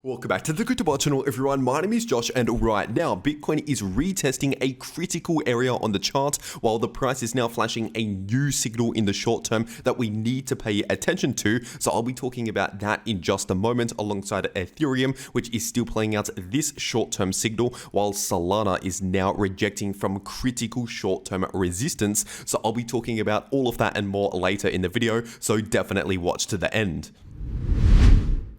Welcome back to the cryptoworld channel, everyone. My name is Josh, and right now Bitcoin is retesting a critical area on the chart, while the price is now flashing a new signal in the short term that we need to pay attention to. So I'll be talking about that in just a moment, alongside Ethereum, which is still playing out this short-term signal, while Solana is now rejecting from critical short-term resistance. So I'll be talking about all of that and more later in the video, so definitely watch to the end.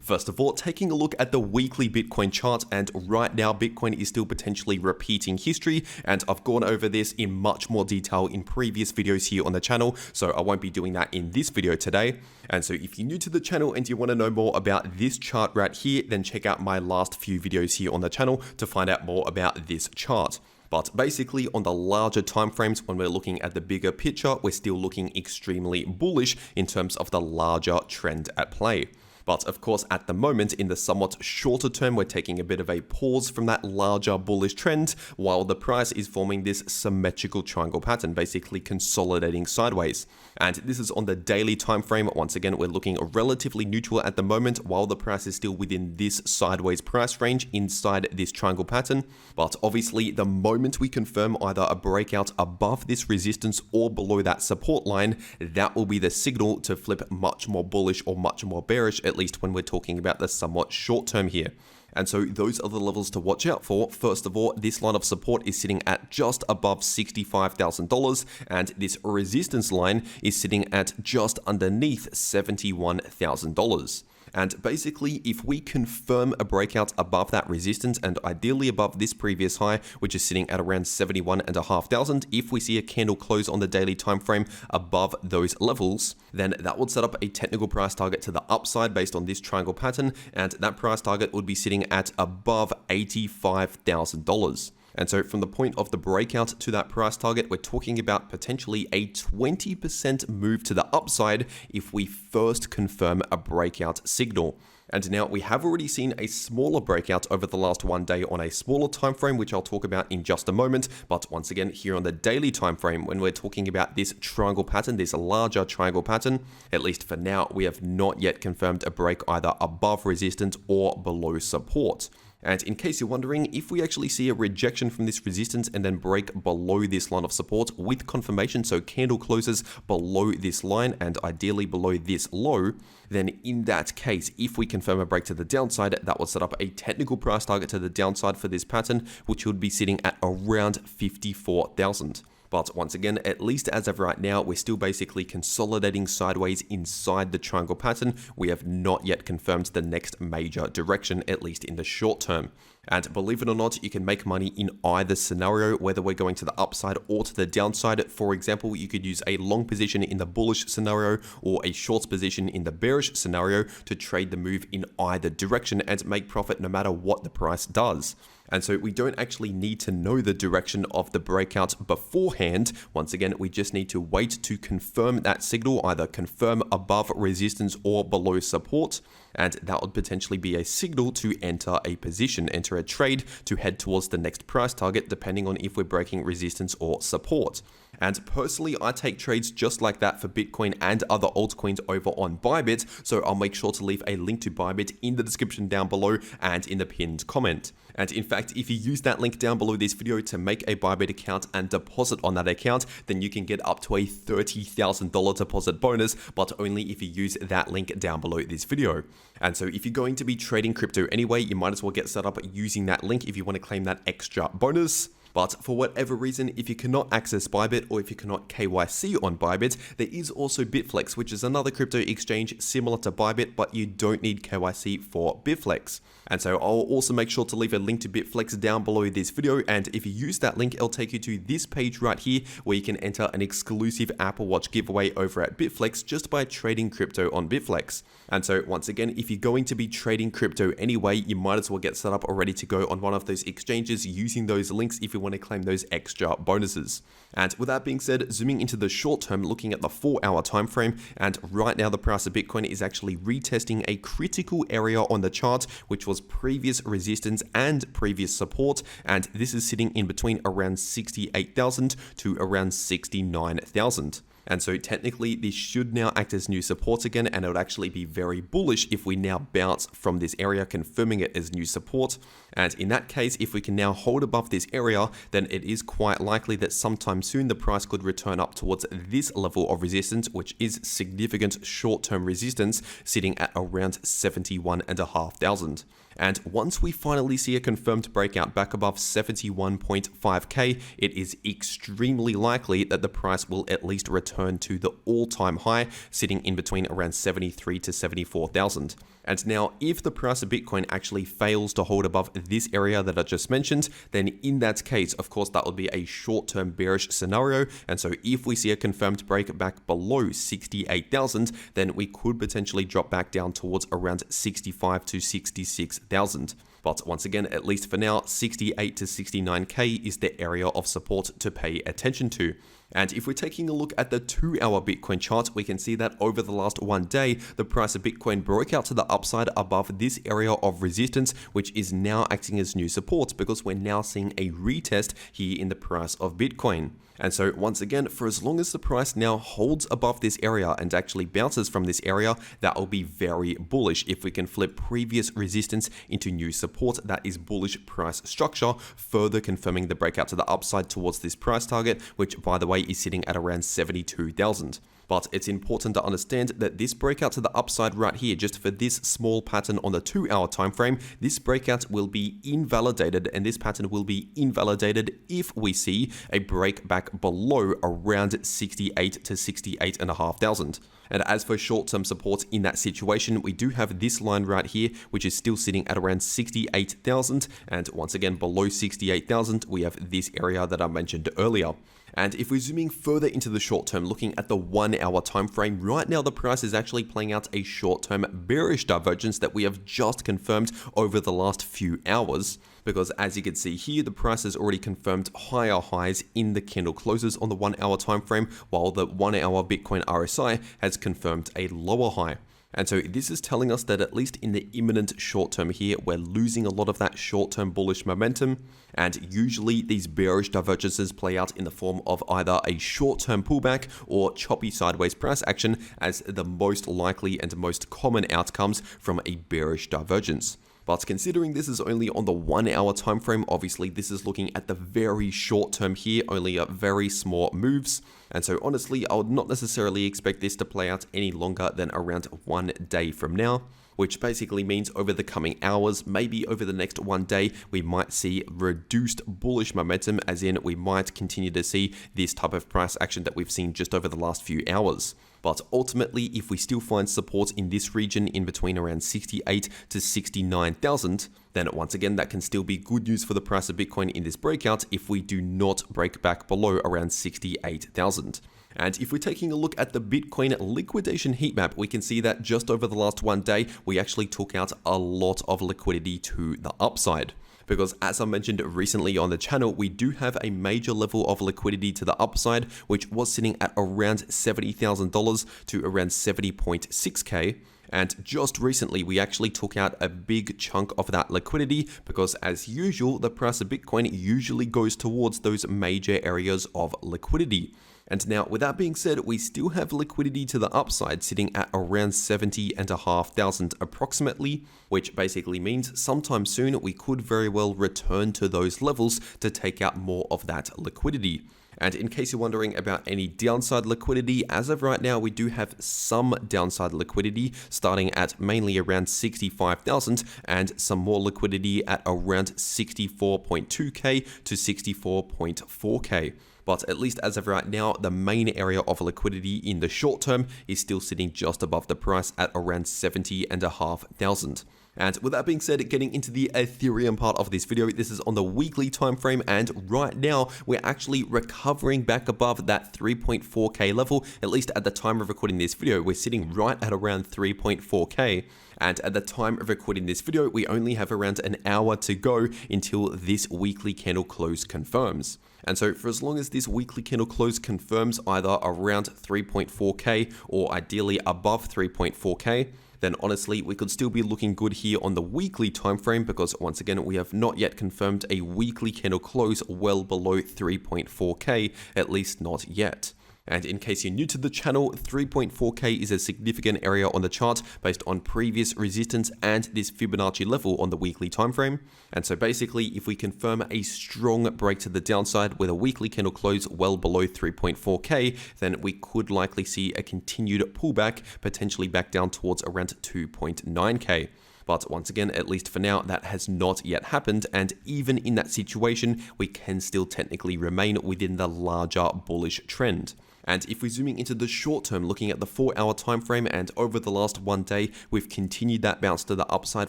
First of all, taking a look at the weekly Bitcoin chart, and right now Bitcoin is still potentially repeating history, and I've gone over this in much more detail in previous videos here on the channel, so I won't be doing that in this video today. And so if you're new to the channel and you want to know more about this chart right here, then check out my last few videos here on the channel to find out more about this chart. But basically, on the larger timeframes, when we're looking at the bigger picture, we're still looking extremely bullish in terms of the larger trend at play. But of course, at the moment, in the somewhat shorter term, we're taking a bit of a pause from that larger bullish trend, while the price is forming this symmetrical triangle pattern, basically consolidating sideways. And this is on the daily time frame. Once again, we're looking relatively neutral at the moment, while the price is still within this sideways price range inside this triangle pattern. But obviously, the moment we confirm either a breakout above this resistance or below that support line, that will be the signal to flip much more bullish or much more bearish, at least when we're talking about the somewhat short term here. And so those are the levels to watch out for. First of all, this line of support is sitting at just above $65,000, and this resistance line is sitting at just underneath $71,000. And basically, if we confirm a breakout above that resistance, and ideally above this previous high, which is sitting at around 71,500, if we see a candle close on the daily time frame above those levels, then that would set up a technical price target to the upside based on this triangle pattern, and that price target would be sitting at above $85,000. And so from the point of the breakout to that price target, we're talking about potentially a 20% move to the upside if we first confirm a breakout signal. And now we have already seen a smaller breakout over the last one day on a smaller time frame, which I'll talk about in just a moment. But once again, here on the daily time frame, when we're talking about this triangle pattern, this larger triangle pattern, at least for now, we have not yet confirmed a break either above resistance or below support. And in case you're wondering, if we actually see a rejection from this resistance and then break below this line of support with confirmation, so candle closes below this line and ideally below this low, then in that case, if we confirm a break to the downside, that will set up a technical price target to the downside for this pattern, which would be sitting at around 54,000. But once again, at least as of right now, we're still basically consolidating sideways inside the triangle pattern. We have not yet confirmed the next major direction, at least in the short term. And believe it or not, you can make money in either scenario, whether we're going to the upside or to the downside. For example, you could use a long position in the bullish scenario or a short position in the bearish scenario to trade the move in either direction and make profit no matter what the price does. And so we don't actually need to know the direction of the breakout beforehand. Once again, we just need to wait to confirm that signal, either confirm above resistance or below support. And that would potentially be a signal to enter a position, enter a trade to head towards the next price target, depending on if we're breaking resistance or support. And personally, I take trades just like that for Bitcoin and other altcoins over on Bybit, so I'll make sure to leave a link to Bybit in the description down below and in the pinned comment. And in fact, if you use that link down below this video to make a Bybit account and deposit on that account, then you can get up to a $30,000 deposit bonus, but only if you use that link down below this video. And so if you're going to be trading crypto anyway, you might as well get set up using that link if you want to claim that extra bonus. But for whatever reason, if you cannot access Bybit or if you cannot KYC on Bybit, there is also Bitflex, which is another crypto exchange similar to Bybit, but you don't need KYC for Bitflex. And so I'll also make sure to leave a link to Bitflex down below this video, and if you use that link, it'll take you to this page right here where you can enter an exclusive Apple Watch giveaway over at Bitflex just by trading crypto on Bitflex. And so once again, if you're going to be trading crypto anyway, you might as well get set up or ready to go on one of those exchanges using those links if you want to claim those extra bonuses. And with that being said, zooming into the short term, looking at the 4-hour time frame, and right now the price of Bitcoin is actually retesting a critical area on the chart, which was previous resistance and previous support, and this is sitting in between around 68,000 to around 69,000. And so technically this should now act as new support again, and it would actually be very bullish if we now bounce from this area, confirming it as new support. And in that case, if we can now hold above this area, then it is quite likely that sometime soon the price could return up towards this level of resistance, which is significant short-term resistance sitting at around 71,500. And once we finally see a confirmed breakout back above 71.5k, it is extremely likely that the price will at least return to the all-time high, sitting in between around 73 to 74,000. And now, if the price of Bitcoin actually fails to hold above this area that I just mentioned, then in that case, of course, that would be a short-term bearish scenario. And so if we see a confirmed break back below 68,000, then we could potentially drop back down towards around 65 to 66,000. But once again, at least for now, 68 to 69k is the area of support to pay attention to. And if we're taking a look at the 2-hour Bitcoin chart, we can see that over the last one day, the price of Bitcoin broke out to the upside above this area of resistance, which is now acting as new support because we're now seeing a retest here in the price of Bitcoin. And so once again, for as long as the price now holds above this area and actually bounces from this area, that will be very bullish. If we can flip previous resistance into new support, that is bullish price structure, further confirming the breakout to the upside towards this price target, which by the way is sitting at around 72,000. But it's important to understand that this breakout to the upside right here, just for this small pattern on the 2-hour time frame, this breakout will be invalidated, and this pattern will be invalidated if we see a break back below around 68 to 68,500. And as for short-term support in that situation, we do have this line right here, which is still sitting at around 68,000. And once again, below 68,000, we have this area that I mentioned earlier. And if we're zooming further into the short term, looking at the 1-hour time frame, right now the price is actually playing out a short-term bearish divergence that we have just confirmed over the last few hours. Because as you can see here, the price has already confirmed higher highs in the candle closes on the 1-hour time frame, while the 1-hour Bitcoin RSI has confirmed a lower high. And so this is telling us that at least in the imminent short term here, we're losing a lot of that short-term bullish momentum. And usually these bearish divergences play out in the form of either a short-term pullback or choppy sideways price action as the most likely and most common outcomes from a bearish divergence. But considering this is only on the 1-hour time frame, obviously this is looking at the very short term here, only at very small moves. And so honestly, I would not necessarily expect this to play out any longer than around 1 day from now, which basically means over the coming hours, maybe over the next 1 day, we might see reduced bullish momentum, as in we might continue to see this type of price action that we've seen just over the last few hours. But ultimately, if we still find support in this region in between around 68 to 69,000, then once again, that can still be good news for the price of Bitcoin in this breakout if we do not break back below around 68,000. And if we're taking a look at the Bitcoin liquidation heat map, we can see that just over the last 1 day, we actually took out a lot of liquidity to the upside. Because as I mentioned recently on the channel, we do have a major level of liquidity to the upside, which was sitting at around $70,000 to around 70.6k. And just recently, we actually took out a big chunk of that liquidity because as usual, the price of Bitcoin usually goes towards those major areas of liquidity. And now, with that being said, we still have liquidity to the upside sitting at around 70,500 approximately, which basically means sometime soon we could very well return to those levels to take out more of that liquidity. And in case you're wondering about any downside liquidity, as of right now, we do have some downside liquidity starting at mainly around 65,000 and some more liquidity at around 64.2k to 64.4k. But at least as of right now, the main area of liquidity in the short term is still sitting just above the price at around 70,500. And with that being said, getting into the Ethereum part of this video, this is on the weekly time frame, and right now we're actually recovering back above that 3.4k level. At least at the time of recording this video, we're sitting right at around 3.4k. And at the time of recording this video, we only have around an hour to go until this weekly candle close confirms. And so for as long as this weekly candle close confirms either around 3.4k or ideally above 3.4k, then honestly, we could still be looking good here on the weekly time frame because once again, we have not yet confirmed a weekly candle close well below 3.4k, at least not yet. And in case you're new to the channel, 3.4k is a significant area on the chart based on previous resistance and this Fibonacci level on the weekly time frame. And so basically, if we confirm a strong break to the downside with a weekly candle close well below 3.4k, then we could likely see a continued pullback, potentially back down towards around 2.9k. But once again, at least for now, that has not yet happened, and even in that situation, we can still technically remain within the larger bullish trend. And if we're zooming into the short term, looking at the 4-hour time frame, and over the last one day, we've continued that bounce to the upside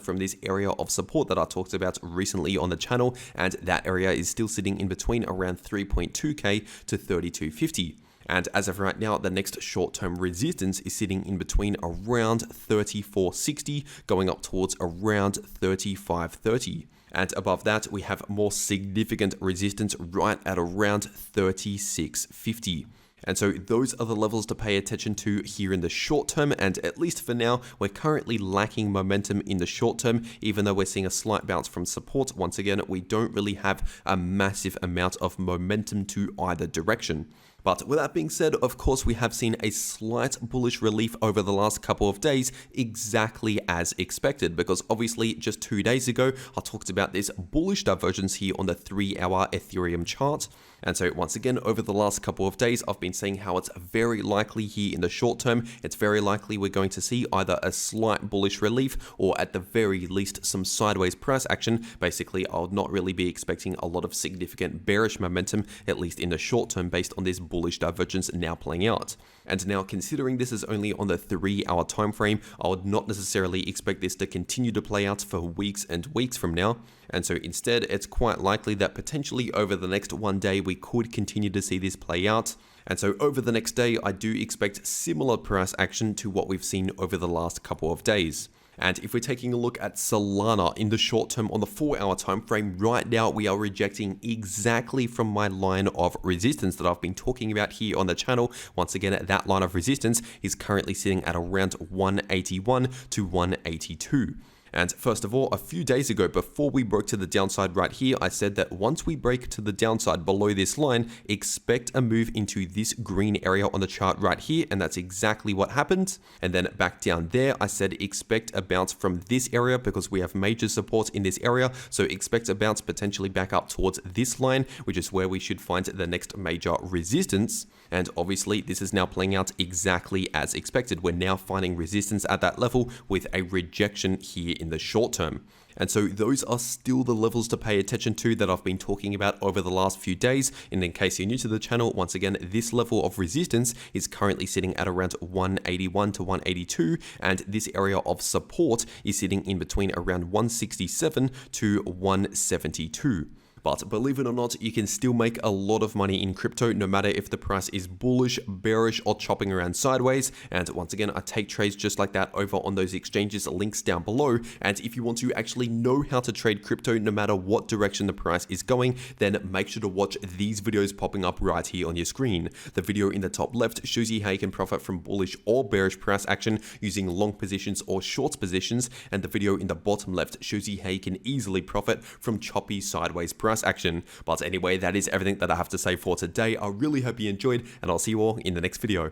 from this area of support that I talked about recently on the channel, and that area is still sitting in between around 3.2k to 3250. And as of right now, the next short-term resistance is sitting in between around 3460, going up towards around 3530. And above that, we have more significant resistance right at around 3650. And so those are the levels to pay attention to here in the short term, and at least for now, we're currently lacking momentum in the short term, even though we're seeing a slight bounce from support. Once again, we don't really have a massive amount of momentum to either direction. But with that being said, of course, we have seen a slight bullish relief over the last couple of days, exactly as expected, because obviously just 2 days ago, I talked about this bullish divergence here on the 3-hour Ethereum chart. And so once again, over the last couple of days, I've been saying how it's very likely here in the short term, it's very likely we're going to see either a slight bullish relief or at the very least some sideways price action. Basically, I'll not really be expecting a lot of significant bearish momentum, at least in the short term, based on this bullish divergence now playing out. And now, considering this is only on the 3-hour time frame, I would not necessarily expect this to continue to play out for weeks and weeks from now. And so instead, it's quite likely that potentially over the next one day, we could continue to see this play out. And so over the next day, I do expect similar price action to what we've seen over the last couple of days. And if we're taking a look at Solana in the short term on the 4-hour time frame, right now we are rejecting exactly from my line of resistance that I've been talking about here on the channel. Once again, that line of resistance is currently sitting at around 181 to 182. And first of all, a few days ago, before we broke to the downside right here, I said that once we break to the downside below this line, expect a move into this green area on the chart right here, and that's exactly what happened. And then back down there, I said expect a bounce from this area because we have major support in this area, so expect a bounce potentially back up towards this line, which is where we should find the next major resistance. And obviously, this is now playing out exactly as expected. We're now finding resistance at that level with a rejection here in the short term. And so those are still the levels to pay attention to that I've been talking about over the last few days. And in case you're new to the channel, once again, this level of resistance is currently sitting at around 181 to 182. And this area of support is sitting in between around 167 to 172. But believe it or not, you can still make a lot of money in crypto, no matter if the price is bullish, bearish, or chopping around sideways. And once again, I take trades just like that over on those exchanges, links down below. And if you want to actually know how to trade crypto, no matter what direction the price is going, then make sure to watch these videos popping up right here on your screen. The video in the top left shows you how you can profit from bullish or bearish price action using long positions or short positions. And the video in the bottom left shows you how you can easily profit from choppy sideways price action. But anyway, that is everything that I have to say for today. I really hope you enjoyed, and I'll see you all in the next video.